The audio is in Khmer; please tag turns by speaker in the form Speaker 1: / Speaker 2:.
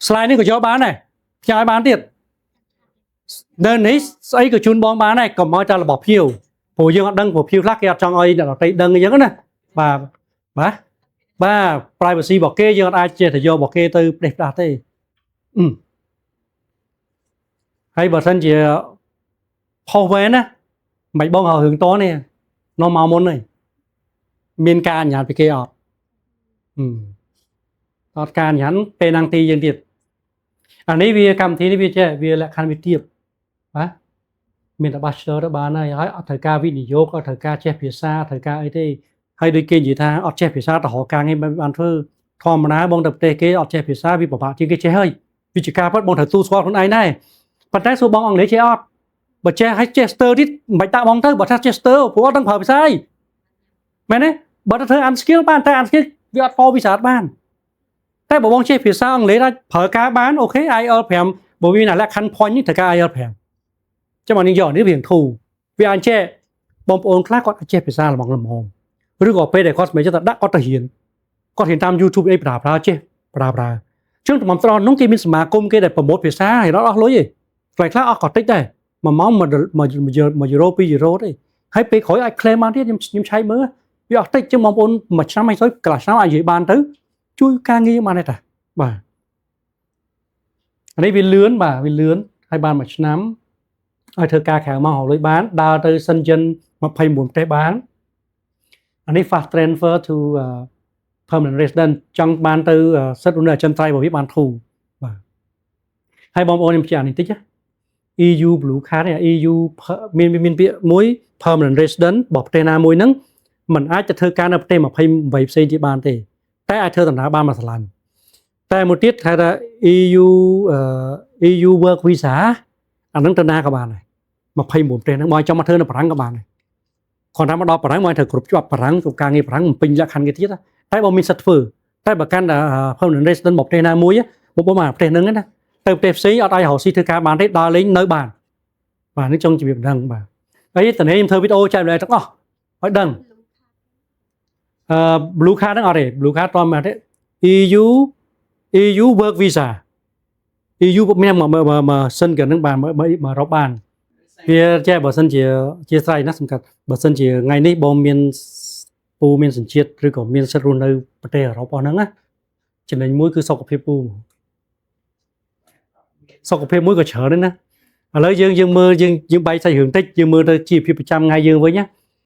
Speaker 1: slide នេះក៏យកបានដែរផ្ញើឲ្យបានទៀតនៅនេះស្អីក៏ជូនបងបានដែរកុំឲ្យតែរបស់ភៀវព្រោះយើងអត់ដឹងព្រោះភៀវខ្លះគេអត់ចង់ឲ្យអ្នកដទៃដឹងអញ្ចឹងណាបាទ privacy របស់គេយើងអត់អាចចេះទៅយករបស់គេទៅផ្ដេសផ្ដាស់ទេហើយបើសិនជាផុសវែនណាមិនបងរឿងតនេះនាំមកមុនហើយមានការអញ្ញាតពីគេអត់ការអញ្ញាតពេលណាំងទីយើងទៀតអានេះវាកម្មវិធីនេះវាចេះវាលក្ខខណ្ឌវាទៀបបាទមានតែ bachelor ទៅបានហើយអត់ត្រូវការវិនិយោគអត់ត្រូវការចេះភាសាត្រូវការអីទេហើយដូចគេនិយាយថាអត់ចេះភាសាទៅរកការងារបានធ្វើធម្មតាបងទៅប្រទេសគេអត់ចេះភាសាវាពិបាកជាងគេចេះហើយវិជ្ជាការពិតបងត្រូវទូស្គាល់ខ្លួនឯងដែរប៉ុន្តែសួរបងអង់គ្លេសចេះអត់បើចេះឲ្យចេះ stir ទៀតមិនបាច់តាក់បងទៅបើថាចេះ stir ព្រោះអត់ដឹងប្រើភាសាអីមែនទេបើទៅធ្វើ unskill បានតែ unskill វាអត់ពោវិសាបានតែបើបងចេះភាសាអង់គ្លេសអាចប្រើការបានអូខេ IELTS 5បើវាមានលក្ខខណ្ឌ point នេះត្រូវការ IELTS 5ចាំមកនេះយកនេះវាធូរវាអាចចេះបងប្អូនខ្លះគាត់ចេះភាសាល្មមឬក៏ពេលដែលគាត់មិនចេះតែដាក់គាត់ទៅរៀនគាត់រៀនតាម YouTube អីប្រើចេះប្រើចឹងតំបន់នោះគេមានសមាគមគេដែលប្រម៉ូទភាសាហើយអស់លុយឯងខ្លះអស់ក៏តិចដែរ1ម៉ោង1 euro 2 euro ទេហើយពេលក្រោយអាច claim បានទៀតខ្ញុំឆែកមើលវាអស់តិចចឹងបងប្អូនមួយឆ្នាំហើយកន្លះឆ្នាំអាចនិយាយបានទៅជួយការងារបានទេតាបាទអានេះវាលឿនបាទវាលឿនហើយបានមួយឆ្នាំឲ្យធ្វើការក្រៅមករកលុយបានដើរទៅសិនចិន29ប្រទេសបានអានេះ fast transfer to permanent resident ចង់បានទៅសិទ្ធិនៅអចិន្ត្រៃយ៍របស់វាបានធូរបាទហើយបងប្អូនខ្ញុំជឿអានេះតិចណា EU Blue Card នេះ EU មានពាក្យមួយ permanent resident របស់ប្រទេសណាមួយហ្នឹងมันអាចទៅធ្វើការនៅប្រទេស28ផ្សេងទៀតបានទេតែអាចធ្វើដំណើរបានមួយស្រឡាញ់តែមួយទៀតថា EU work visa អាហ្នឹងទៅណាក៏បានដែរ29ប្រទេសហ្នឹងមកចង់មកធ្វើនៅបារាំងក៏បានដែរគាត់ថាមកដល់បារាំងមកត្រូវគ្រប់ជាប់បារាំងគ្រប់ការងារបារាំងពេញលក្ខខណ្ឌគេទៀតតែបើមានសិទ្ធិធ្វើតែបើកាន់តែ permanent resident របស់ប្រទេសណាមួយបងប្អូនមកប្រទេសហ្នឹងណាទៅប្រទេសផ្សេងអត់អាចរកស៊ីធ្វើការបានទេដល់លេងនៅបានបាទនេះចង់ជម្រាបដឹងបាទហើយតើខ្ញុំធ្វើវីដេអូចែករំលែកទាំងអស់ឲ្យដឹងblue card ហ្នឹងអត់ទេ blue card តមកទេ EU work visa EU មានមកសិនក៏នឹងបានមករកបានវាចេះបើសិនជាស្រ័យណាសំខាន់បើសិនជាថ្ងៃនេះបងមានពូមានសញ្ជាតិឬក៏មានសិទ្ធិរស់នៅប្រទេសអឺរ៉ុបអស់ហ្នឹងណាចំណេញមួយគឺសុខភាពពូសុខភាពមួយក៏ច្រើនដែរណាឥឡូវយើងមើលយើងបែកសាច់រឿងតិចយើងមើលទៅជីវភាពប្រចាំថ្ងៃយើងវិញណា